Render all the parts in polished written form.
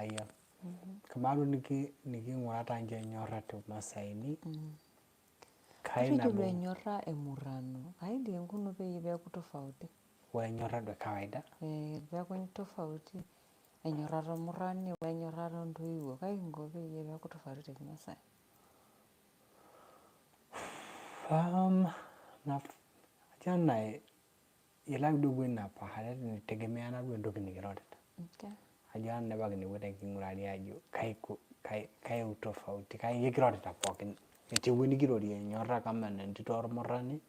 ya kamaru niki ngurata nje Enyora to Maasai ni kaina bo Enyora emurano kaidi nguno pe ibe kutofauti wa Enyora do kawaida be ko tofauti Enyora ro murani wa Enyora ro nduiwo kai ngobe ibe kutofauti te Maasai na jana ila dugu na pahale ni tegemeana do ndoki ni girota ajana ne bagni wede kingurani ajo kai utofauti kai girota pokin eti wini girodi Enyora kama ntitor murani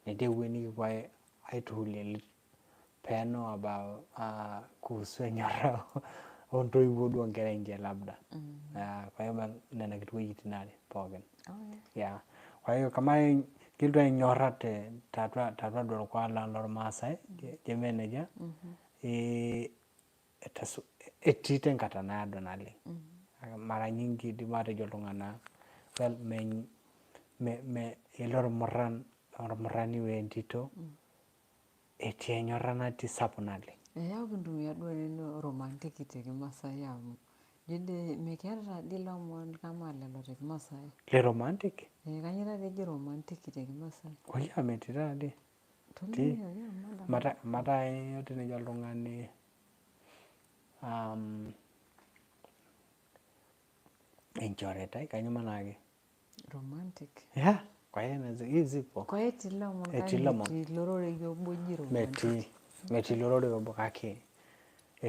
nete wini kwa aituhulili peno about kuhusu Enyora onto iwodu ngere nje labda kwa hiyo nina kitu yitinali pokin yeah kwa hiyo kama kitu Enyora te tatwa do kwa la lor Maasai jemeneja etiten katana donali mara nyingi di mate jolungana well me elor murani wendito eti Enyora na ti sapunali ya bundu ya do no romantic te Maasai ya dide me kera dilo mon kama le lo te Maasai le romantic kanyira de romantic te Maasai oya metira de ti mata yote ne jolungani enchoreta kanyuma nage romantic yeah kwa hiyo zipo kwa etilo mon kan lorore yo boji romantic meti lorore yo bokake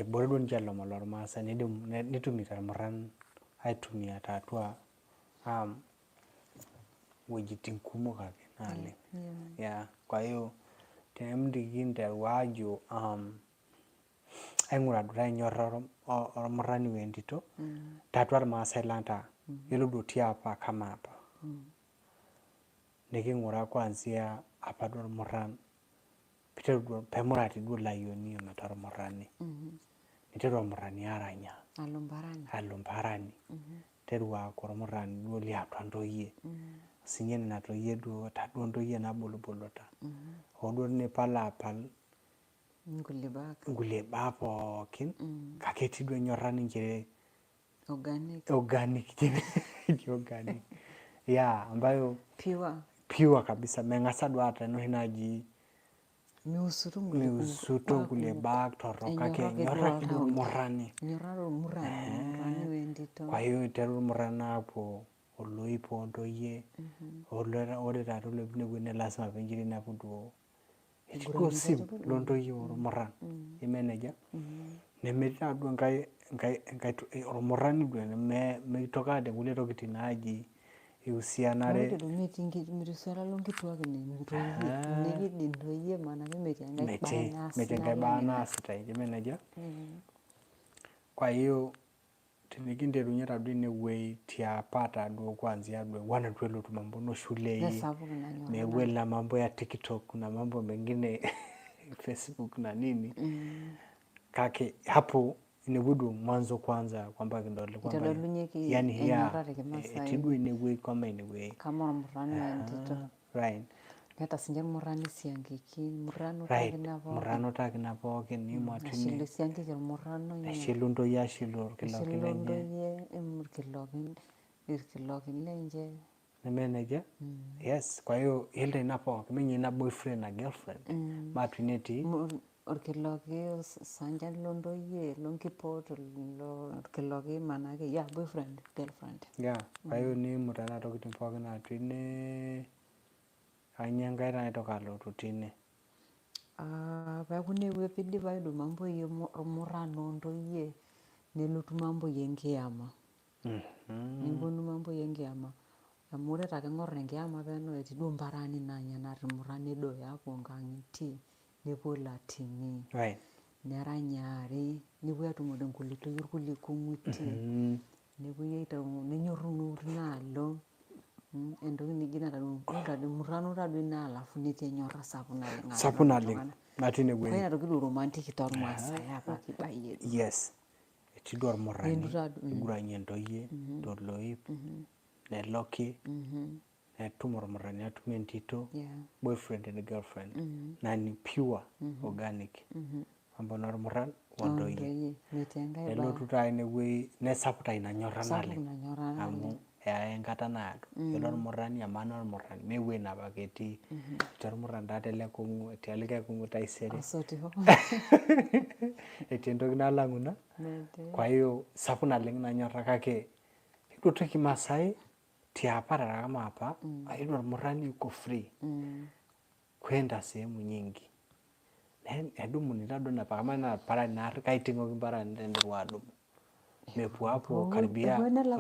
borodon jallo malor Maasai ne tumika muran aitumia tatwa wejitin kumo kake nale yeah kwa hiyo temdi ginde wajo engura dura Enyora or murani wendito tatwa Maasai lanta yelo dotia pa kama hapa niki ngura kwanzia hapa dor muran Peter pemurati du layoni matar murani nitero murani aranya alumbarani terwa kor murani du lia twandoye sinyen na to yedo ta dondoye na bolobolota odo ne pala pal ngule bapo kin kaketi do Enyora nje organic organic yeah ambayo pure kabisa mengasa do hata no hinaji miusuto kule bag toroka ke Enyora kido murani wendito kwa hiyo teru murana hapo oloipo ndoye ore tatu lebne gwene lasma penjiri na kudo exclusive londo yo muran imeneja nemeta do ngai murani do me toka de gule tokiti naji ihusianare do meeting mirisala longi tuage ne nigi dindoye mana mete bana sita imeneja kwa hiyo tiniginde runyera dine we tia pata do kwanzia do wana twelo tumambo no shule hii mewela mambo ya TikTok na mambo mengine Facebook na nini kake hapo inebudu mwanzo kwanza kwamba kindole kwamba yani ya tidu inewe kama inewe kama murani wendito right hata sinjer murani siangiki murano takina poke ni matine shilo siangiki murano shilundo ya shilo kilokin lenje nemeneja yes kwa hiyo hilda inapo menye na boyfriend na girlfriend matwineti orkiloki sanjan londo ye lonki pot orkiloki manake ya boyfriend girlfriend yeah kwa hiyo ni mutana tokiti poke na twine anyanga ira toka lo rutine bakune wepidi baido mambo ye murano ndo ye nelutu mambo yengiama nimbonu mambo yengiama amure take ngorne ngiama beno eti dumbarani nanya na murani do yapo ngangiti nepolatini right neranyari nibuya tumode nkulito yurkuli kumuti nibuya nenyorunu nalo endo nigina tadu murano tadu na alafu nite Enyora sapunali matine gwe kwa ndo romantic tor Maasai hapa kibaye yes etidor murani iguranye ndoye dorloip ne loki ne tumor murani atumentito boyfriend and girlfriend nani pure organic mambo ormuran ontoyie metii enkae bae nelotu taa inewueji nesapuk taa ina nyorra sapuk naleng ina nyorra amu eya enkata naado yiolo ormurrani emaana ormurrani mee ewueji nebo ake etii etii ormurran taa tele kung'u etii olikae kung'u taisere asoti hoo etii entoki nalang'u ina metii kwa hiyo sapuk naleng ina nyorra kake yiolo kimaasai tiapa kama apa yiolo ormurrani yuko free kwenda sehemu nyingi edumu tadua ina kama ina parani naarri kaiting'oki mpaka ninteruru adumu mepuo hapo karibia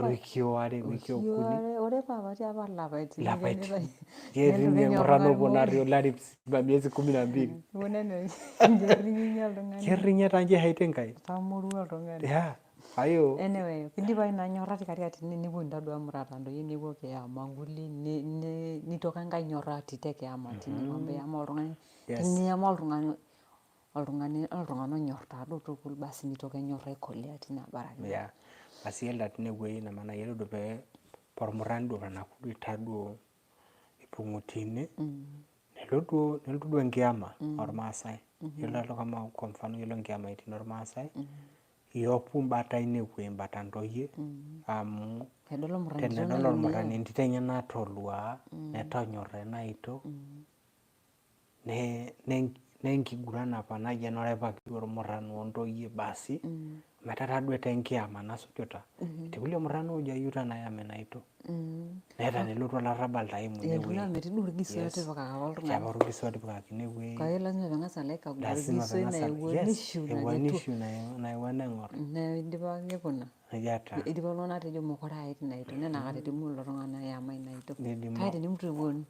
wiki are wiki okuni ore papa tiapa lapaitin ketii emurrano obo natii olari mzima miezi 12 kerinyinya oltung'ani kerinye taa nji ehaita Enkai tamorua oltung'ani kwa hiyo anyway pidipa ina nyorra tikatiati nepuo ntadua murata ntoyie nepuo kiama nkulie nitoki enkae nyorra te kiama tine kwamba iyama oltung'ani teniyama oltung'ani onyorr taaduo tukul basi nitoki enyorra aikolia tina baraki basi yiolo tinewueji ina maana yiolo duo pee ormurrani duo tanakuduita duo ipung'u tine nelotu duo enkiama ormaasai yiolo kama kwa mfano yiolo nkiamaitin ormaasai iopu mbata inewueji mbata ntoyie amu tenedol ormurrani entito enye natolua netonyorra ena aito nenkiguran apa naji enorepaki duo ormurran ontoyie basi metaa taduo etaa enkiama nasujuta etii kulie murran oojo ayieu taa nayam ina aito neeta nelotu olarrabal taimu inewueji metii duo orgisi otipikaki oltung'ani etii apa orgisi otipikaki inewueji kwa hiyo lazima peng'as alo aikagua orgisi eewuo nishiu naewuo neing'orr idipa aikuna idipa oltung'ani atejo mokure aik ina aito nenakata idimu ilo tung'ani ayama ina aito kake tenemitu eponu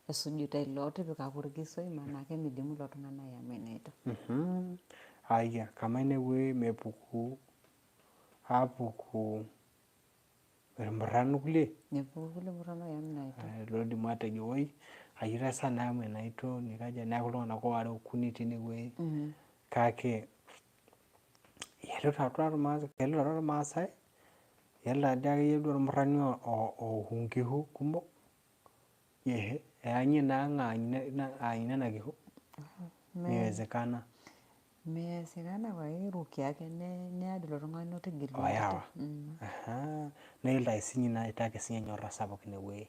esujita ilo otipikaki orgisoi manake midimu ilo tung'ani ayama ina aito aya kama inewueji mepuku apuku irmurran kulie mepuku kulie murran oyam ina aito loidim atejo woi ayieu taa sa nayam ina aito nikaja neeku iltung'anak waare okuni tinewueji kake yiolo tatua irmaasai yiolo ade akeyie duo ormurrani ook inkihu kumok eanyie naa aany nena kihu miwezekana pae iruki ake nead ilo tung'ani otigilunye oyawa naa yiolo ake siinye ina itaki siinye enyorra sapuk inewueji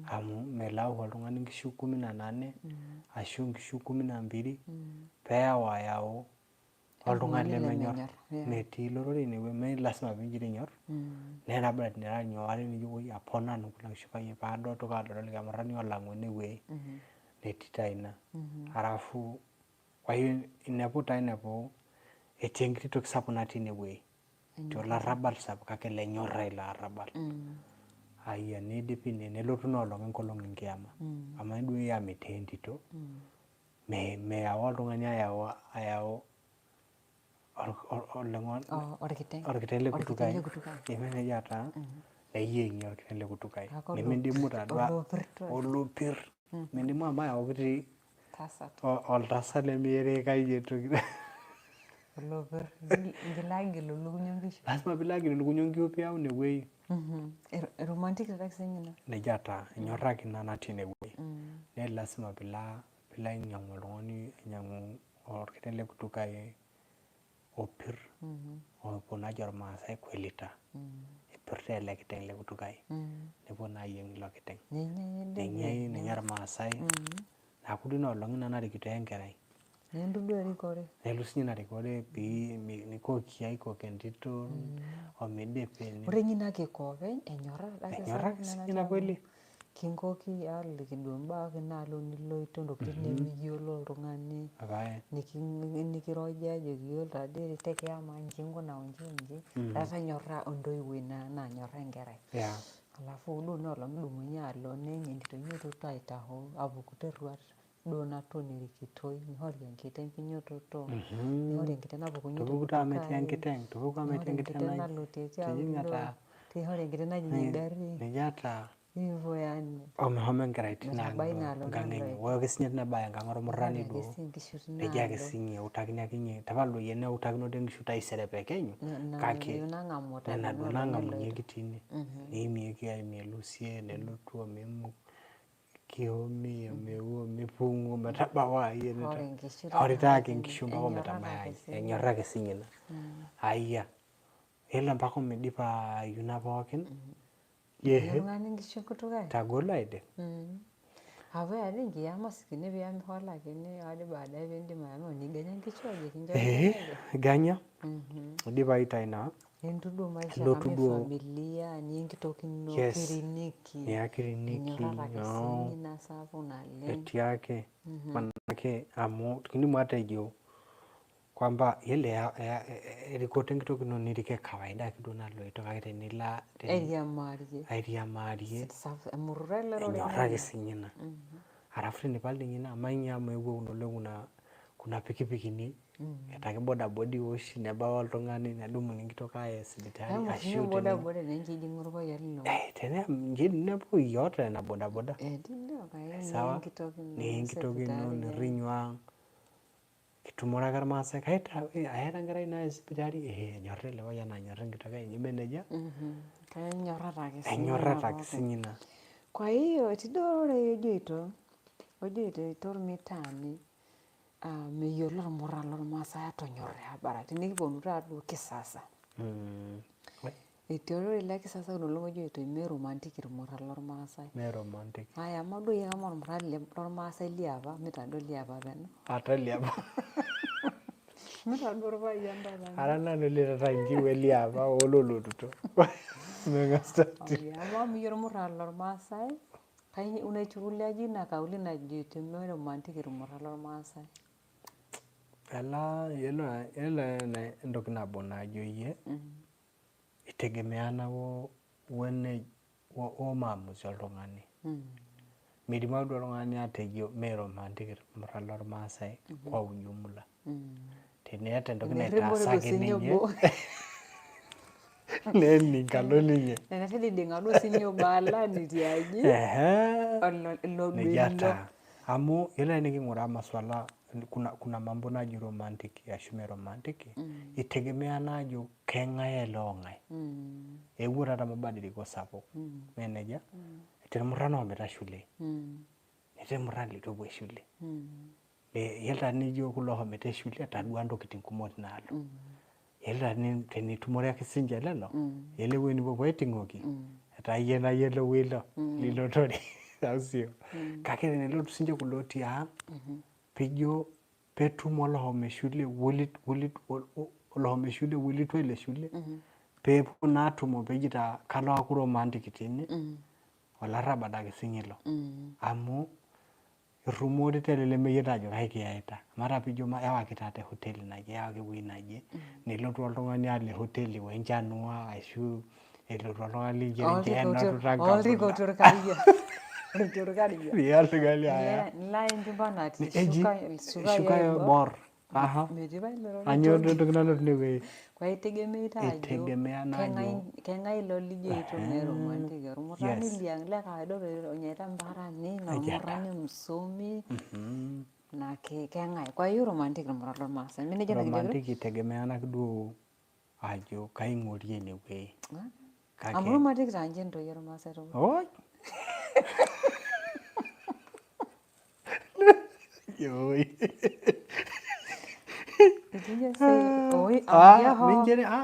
amu melau oltung'ani nkishu 18 ashu nkishu 12 peeyau ayau oltung'ani lemenyorr metii lorore inewueji mee lasima piingira ainyorr nenabara tinira nyuari nijo woi aponanu kula kishu paadotu adol likae murrani olang'u enewueji netii taa ina arafu kwa hiyo inepu etii enkiti toki sapuk natii inewueji etii olarrabal sapuk kake lenyorra ilo arrabal aya neidipi ine nelotu inoolong enkolong enkiama amaa duo iyama etaa entito meyau oltung'ani ayau orkiteng lekutukai nemenejia taa neyieng'i orkiteng lekutukai nemidimu taadua olopirr midimu amu ayau kiti oltasat lemiyerikai toki olopirr igila agilu lukuny onkishu lasima piilo agilu lukuny onkishu piyau inewueji romantic taa siinye ina nejia taa enyorra ake ina natii inewueji nee lasima piilo ainyang'u oltung'ani ainyang'u orkiteng lekutukai opirr opuo naaji ormaasai kwelita epirr taa ele kiteng lekutukai nepuo naa ayieng ilo kiteng nenyai nenya irmaasai naaku duo inoolong ina narikitoi enkerai nelotu erikore nelo siinye ina rikore nikoki aikok entito omeidipi ore ninye ina kiko openy enyorra ake siinye ina kweli kinkoki aliki duo imbaa kinaalo niloito ntokitin nemiyiolo oltung'ani nikiroji ajoki yiolo taadii te kiama inji inkuna onji etaa enyorra entoiwuoi nanyorra enkerai alafu duo inoolong nidumunye alo neny entito inyi etoto aitaho apuku terruat duo naton erikitoi nihori enkiteng kinyototo nihori enkiteng napukunye enkiteng nalotie tiauluo nihori enkiteng najing engarri nejia taa hivyo yani omehomo enkerai tina nkang enye ore siinye tinebaya enkang ormurrani duo nejia ake siinye eutakini akeninye tapala doi eneutakino dii nkishu taisere pekenyu kake nena duo nang'amunyeki tine neimieki aimie lusie nelotu omemuk kihomi mewo mipungu metabawa yeneta horitake nkishumba ko metamaya enyorra ke sinyina aya ela mpaka medipa yuna pookin yehe tagolo aide Hapo ya dingi ya masikini biya mhola kini hadi baadaye vindi mama ni ganya kichwaje kinja ganya diba itaina Entudo maisha kama familia nyingi tokino kliniki ya kliniki Enyora kisini na safu na leng eti yake manake amu kini mwata hiyo kwamba ile rikote kitokino nirike kawaida kidona lo itoka kite nila area marie safu murrele ro Enyora kisinyina arafu ni pale nyina amanya mwewe unole kuna pikipiki ni etake boda body wash neba oltung'ani nadumu nikitoka hospitali ashu boda nenji dingurwa yallo tena njini nepo yote na boda dinda kaya sawa ni nkitokino nirinywa kitumora kar Maasai kaita ayera ngarai na hospitali nyorre le waya na nyorre nkitoka nyimeneja kaya nyorra takisinyina kwa hiyo tidore ojoito itor mitani meyiolo irmuran lormaasai atonyorra habara tenikiponu taduo kisasa etii olorere le kisasa ololong' ojoito mee romantic irmuran lormaasai aya ama duo iyie kama ormurani lormaasai liapa mitadua liapa peno ata liapa mitadua orpayian taata ara nanu litata njiwe liapa ololotuto ama miyiolo irmuran lormaasai kainyoo unaichukuliaje ina kauli najoito mee romantic irmuran lormaasai Ela entoki nabo najo yie itegemeana wo maamuzi oltung'ani midimayu duo oltung'ani atejo mee romantic irmuran lormaasai kwa ujumla teneeta entoki naitaasaki ninye neninkalo ninye enetiding'a duo sinye obaala nitiaji ilo duo amu ila niking'uraa maswala kuna mambo naji romantic ashu mee romantic itegemeana ajo keng'ae ele ong'ae eewuo taata mabadiliko sapuk meneja etii irmuran oomita shule netii irmuran litu epuo shule yiolo taa nijo kulo oomita shule etadua ntokitin kumok naalo yiolo tenitumore ake sinche lelo yiolo ewueji nipuopuo aiting'oki etaa yie nayiolou ilo lilotore au sio kake tenelotu sinche kulo otii ang' pijo petum oloshomo shule wolitu ele shule peepuo naa atumo pejito kalo aaku romantic tene olarrabal ake sinye ilo amu irrumorita ele lemeyiolo ajo kai kiyaita amu ata pijo ewaki taata hoteli naje ewaki ewueji naje nelotu oltung'ani alo hoteli wenchanua ashu elotu oltung'ani lingerenge enotu olrikotorkaria nila enchumba natii shuka bor anyoo entoki nalotu inewueji kwa itegemeita ajo keng'ae ilo lijoito mee romantic ormurani liang' le kawaida onyeita mparani ormurani msomi na keng'ae kwa hiyo romantic irmuran lormaasai meneja romantic itegemeana ake duo ajo kaing'orie inewueji amu romantic taa nche entoki ormaasai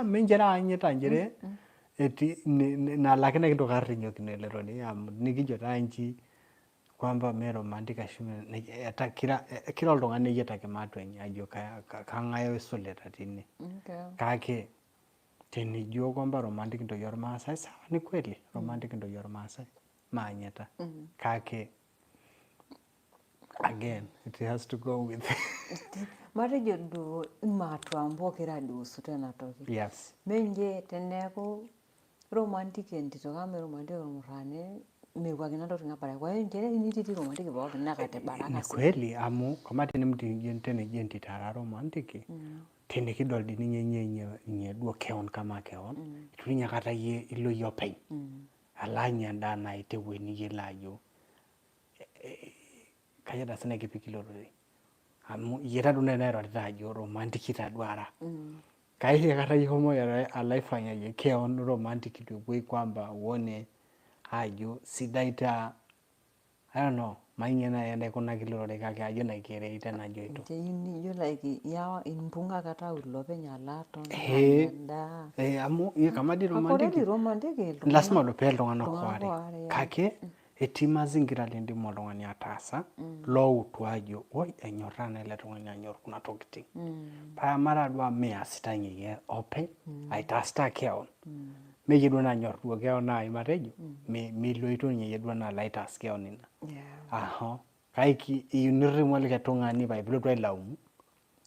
minjere anyita njere eti na lakini kintoki arrinyokino eletoni amu nikijo taa nchi kwamba mee romantic ashu kila oltung'ani eyietake matua enye ajo kang'ae oisulita tine kake tenijo kwamba romantic ntoki ormaasai sawa ni kweli romantic ntoki ormaasai maanyita kake again it has to go with matejo duo imatua pokira duusuto ena toki yes menje teneeku romantic entito kame romantic ormurani mewuakina ntokitin abara kwa hiyo njere inititi romantic pookin nakate baraka ni kweli amu kama tenejo entito ara romantic tenikidol di ninye duo keon kama keon itu ninye kata yie ilo yie openy alanya endaa naita ewueji niyiolo ajo kajo taa sinye kipikilorore amu yie tadua nairorita ajo romantic tadua ara kaisha kata ihomo alaifanya yie keon romantic tewueji kwamba uone ajo sidai taa I don't know. Maingena yende kuna kilore kake ajo na kere itena joito. Ini yo like ya impunga kata ulo penya lato nda. Amu ye kama di romantic. Lasima lo pel tongana kware. Kake eti mazingira lendi mo tongani atasa lo utwajo oi Enyora na ile tongani anyor kuna tokiti. Pa mara dwa me asitanyi ye open aitasta keo. Me yedwa na nyor dwa keo na imatejo. Me lo ito nye yedwa na lighters keo nina. Aha. Kaiki yuniri mwali katongani ba iblo twa laumu.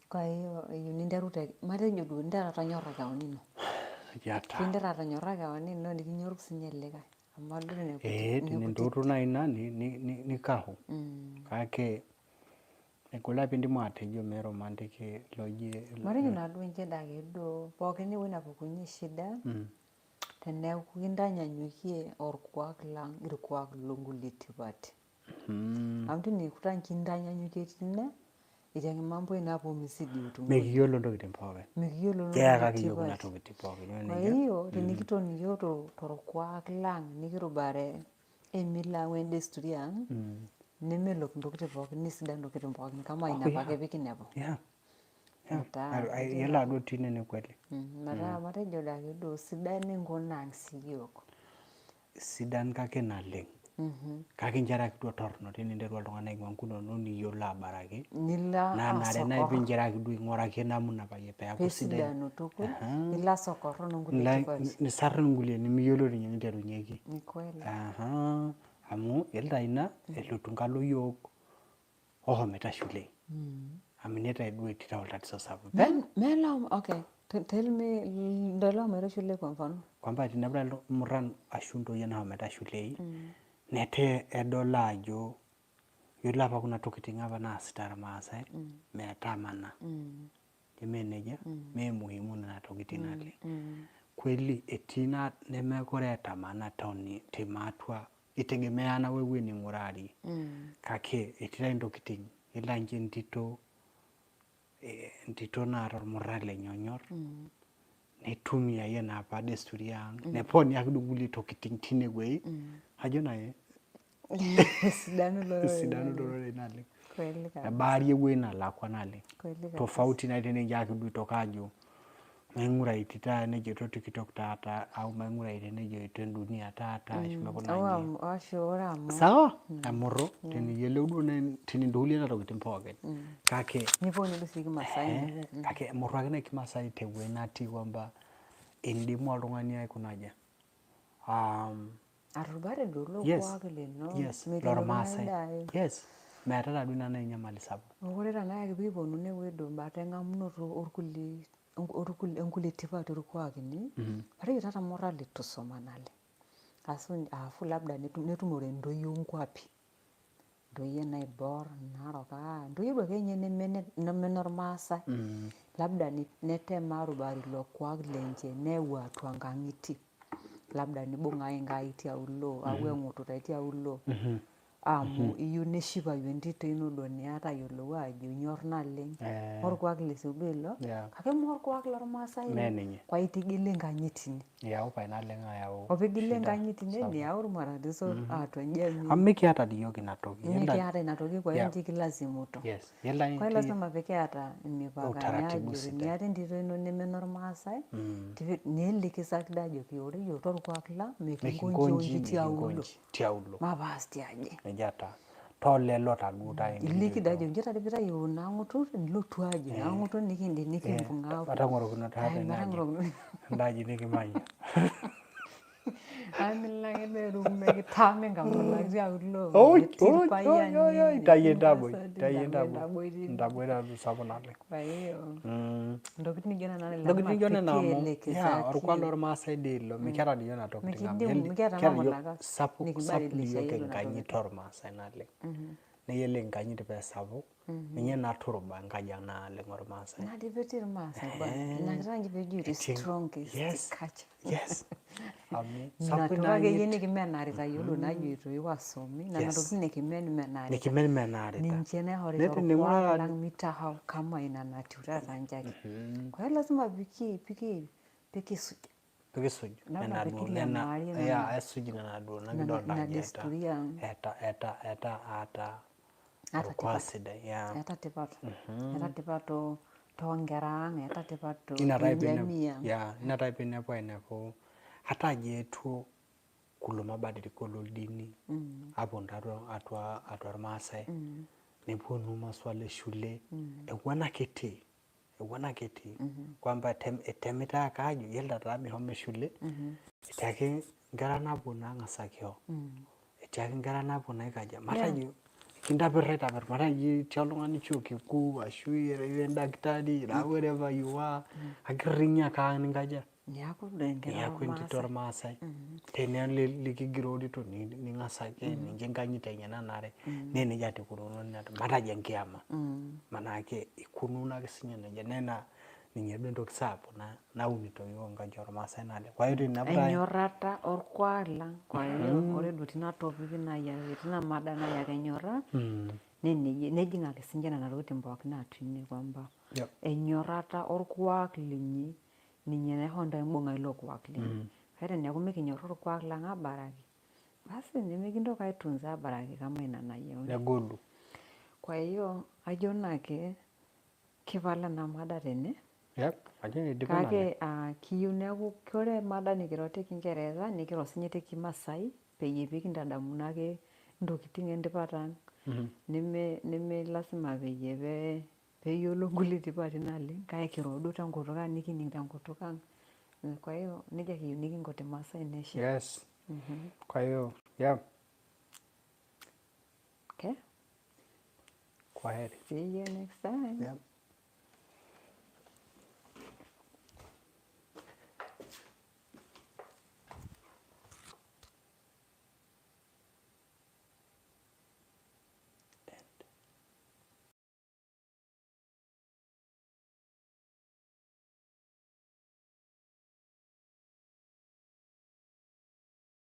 Kwa hiyo yuninderute matejo du ndara tanyora keo nino. Yata. Ndara tanyora keo nino nikinyoru sinyeleka. Amadure ne kuti. Ninduru na ina ni kaho. Kake Ekula pindi mwatejo me romantic loje. Mari yuna duenje dage do pokeni wena pokunye shida. Tene kuinda nyanyukie orkwak lang irkwak longuliti bati. Amtu ni kutankinda nyanyukie tine ijenge mambo inapo misidi utu. Mekiyolo ndo kitempoge. Mekiyolo ndo kitempoge. Kwa hiyo tenikito niyoto torkwak lang nikirubare emila wende sturian. Nimelo ndokite poke nisida ndokite poke kama inapake bikinebo. Yeah. Yela do tine ne kweli. Mara joda do sidan ngona siyoko. Sidan kake naleng. Kake njara kitu torno tini nderwa tongana ingwankuno noni yola barake. Nila na nare na ibinjara kitu ngora kena muna pa yepe ya kusida no tuko nila sokorro nguli ni sarren nguli ni miyolo ni nderu nyeki. Ni kweli. Amu elda ina elutungalo yok meta shule. Amineta edwe tita tatizo sabu. Mela okay. Tell me ndala mera shule kwa mfano. Kwamba tinabra muran ashundo yana meta shule. Nete edola ajo yola pa kuna tokitinga bana star Maasai metamana. Jemeneja me muhimu na tokitinale. Kweli etina nemekoreta mana toni timatwa itegemeana wewe ni murari. Kake etira ndokiting ila nje ntito na murale nyonyor. Netumia yena apa desturi yang. Neponi yakidunguli tokiting tine wei. Hajona ye. Sidano loro nale. Kweli kabisa. Bari yewe na lakwa nale. Kweli kabisa. Tofauti na itene yakidu tokajo. Maingura itita neje to TikTok tata au maingura itene je dunia tata shimekona ashora mo sawa amoro tini yele udo ne tini nduli na tokitim poke kake nipo ni lusiki Maasai kake amoro akina kimasai tewe nati kwamba indi mwalongani ai kunaja arubare dolo kwa kile no loro Maasai yes mera duna na nyamali sabu ngorera na yakibibo nune wedo batenga mnoto orkuli tipa turkwakini ari tata morali tusomanale aso afu labda netumore ndoyo nkwapi ndoye na ibor naroka ndoye bwenye ne menor Maasai labda nete maru bari lo kwak lenje ne watu angangiti labda ni bonga ingaiti aulo awe ngoto taiti aulo amu iyo neshiba yendito inodo ni ata yolo wajo nyorna leng orkwak lesubelo kake morkwak lor Maasai kwa itigile nganyitini ya upa ina lenga ya opigile nganyitini ni aur maradiso atwenjemi amiki hata diyoki natoki yenda hata natoki kwa yenti kilazimuto yes yenda kwa lazima peke hata mipaka nyaji ni hata ndito ino nemenor Maasai nili kisakda joki ori yotor kwakla mekingonji tiaulo mabasti aje nejata tole lota duta iliki dajo njeta debita yona ngutu lotu aje ngutu nikindi nikimpunga atangoro kuna tata ndaji nikimanya amilanga beru megitame ngamulazi aulo tayenda sabonale kwa hiyo ndokiti jona nale ndokiti jona namo ya orkwalo or Maasai dilo mikara diona tokitinga mikara sapu yoke nganyi tor Maasai nale ne yele nganyi de sabu ninye na turba ngaja na le ngor Maasai na dibetir Maasai ba na rangi beju strong is catch yes sapu na yene kimenari ta yolo na yitu iwasomi na ndokiti ne kimenari ninchene hore kwa lang mitaha kama ina natura ranjaki kwa hiyo lazima piki suja pikisuj nena duo esuj nena duo nakidolta ajo eta orkuak sidai eeta tipat toonkera ang', eeta tipat jamii ang'. Ina taa pinepu ainepu hata ajo eetuo kulo mabadiliko looldini aponu atua irmaasai neponu maswala eshule ewuan ake etii kwamba etemitai ake aajo yiolo taa meshomo shule etii ake nkera naponu aang'asakino etii ake nkera naponu aikaja matejo kintapirr matejo itii oltung'ani chuo kikuu ashu ira endakitari ira wherever you are akirring'ie ake ang' ninkaja niaku entito ormaasai tene likigirorito ning'as ake nincho enkanyit enye nanare naa nejia taa ikununo matejo enkiyama manaake ikununo ake siinye nejia naa ninye duo entoki sapuk naunito iyiok nkaji ormaasai naleng. Kwa hiyo teninepu enyorrata orkuak lang'. Kwa hiyo ore duo tina topic tina mada nayaki enyorra nejing' ake siinche nena tokiting pookin natii ine kwamba enyorrata orkuak linyi ninye naisho ntae imbung'a ilo kuak linyi. Kake teneeku mikinyorra orkuak lang' abaraki basi nemikintoki aitunza abaraki kama ina nayieuni. Negolu. Kwa hiyo ajo naake kipala ena mada tene. Kake kiyieu neeku ore mada nikiro te kingereza nikiro siinye te kimasai peyie pikintadamu naake ntokiting entipat ang'. Neme lasima peyie peeyiolou nkulie tipati naleng kake kiro duo tenkutuk ang' nikining' tenkutuk ang'. Kwa hiyo nejia kiyieu nikingo te Maasai Nation. Yes. Kwa hiyo Okay. Kwaheri. See you next time.